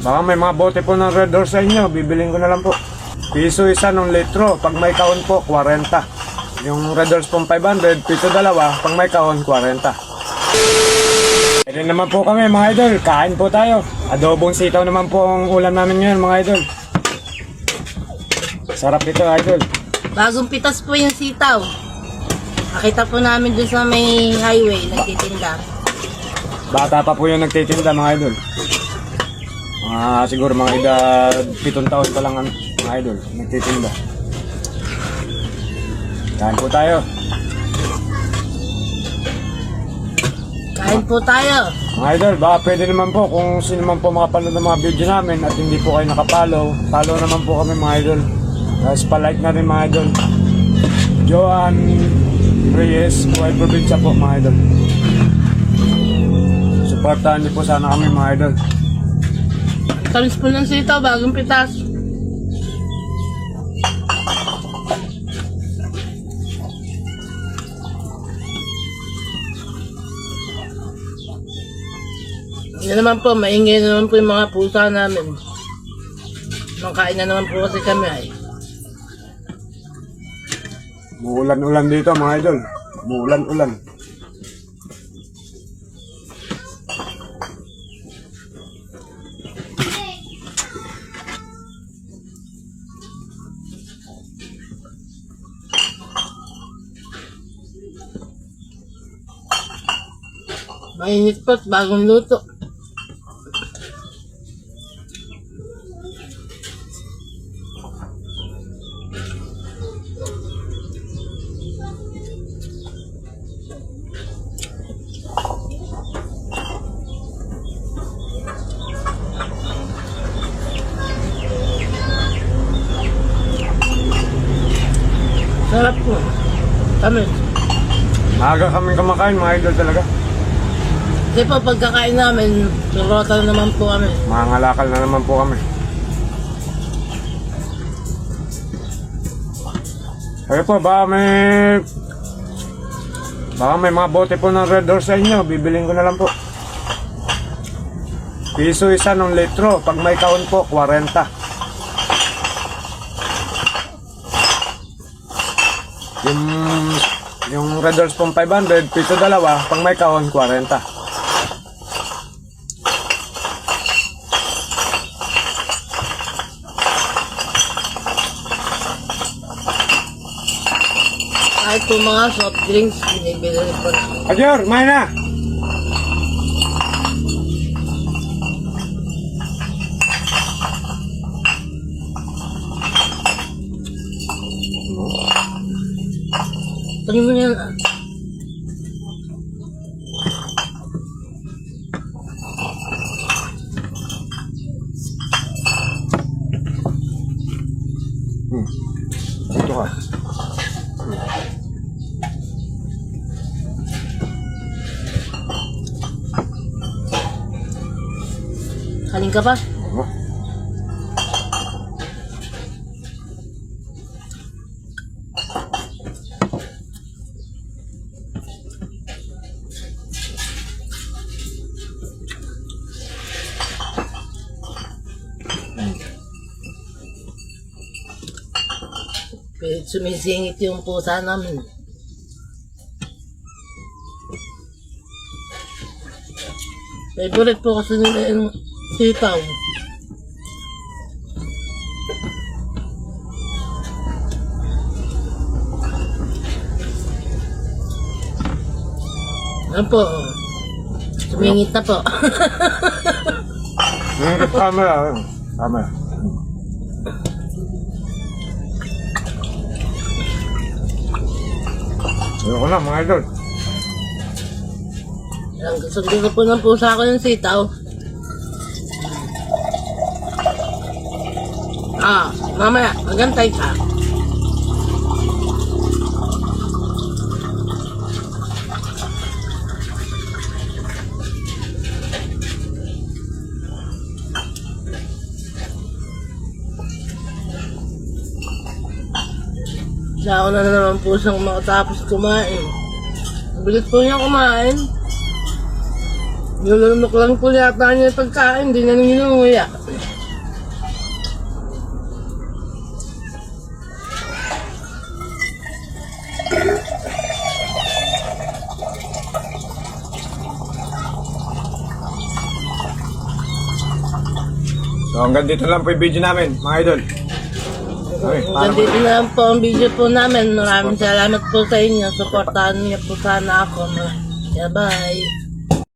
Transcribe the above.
Baka may mga bote po ng Red Horse sa inyo, bibiling ko na lang po. Piso isa ng litro, pag may kahon po, 40. Yung Red Horse pong 500, piso dalawa, pag may kahon, 40. Pwede naman po kami mga idol, kain po tayo. Adobong sitaw naman po ang ulam namin ngayon mga idol. Sarap ito idol. Bagong pitas po yung sitaw. Nakita po namin dun sa may highway, nagtitinda. Bata pa po yung nagtitinda mga idol. Siguro mga edad 7 taon pa lang ang mga idol, nagtitinda. Kain po tayo. Kain po tayo. Mga idol, baka pwede naman po kung sino man po makapanood ng mga video namin at hindi po kayo nakapollow, follow naman po kami mga idol. Tapos palike na rin mga idol. Joan Reyes, Buhay Probinsya po mga idol. Supportahan niyo po sana kami mga idol. Talis po ng sitaw, bagong pitas. Yan naman po, maingay na naman po yung mga pusa namin. Makain na naman po kasi kami ay. Muulan-ulan dito mga idol. Muulan-ulan. Mainit po at bagong luto. Sarap po. Tamis. Maaga kaming kumakain mga idol talaga. Kasi po pagkakain namin, turota na naman po kami. Mangangalakal na naman po kami. Kaya po, baka may mga bote po ng Red Horse sa inyo, bibiling ko na lang po. Piso isa ng litro, pag may kahon po, 40. Yung Red Horse pong 500, piso dalawa, pag may kahon, 40. Kahit po mga soft drinks, binibili rin po namin. Adyor, main na! Tingin mo yan. Dito ka. Kaling ka pa? Sumisingit yung pusa namin. Favorite po kasi nila yung sitaw. Ano po? Sumingit na po. Camera. Camera. Ayoko na mga idol. Ang gusto po ng pusa ko yung sitaw. Mamaya, magantay ka. Ako na naman po siyang makatapos kumain. Ang bilis po niya kumain. Nilunok lang po yata niya yung pagkain, hindi na ninunguya. So hanggang dito lang po yung video namin, mga idol. Okay, Hanggang dito na lang po ang video po namin. Maraming salamat po sa inyo. Supportahan niyo po sana ako. Bye.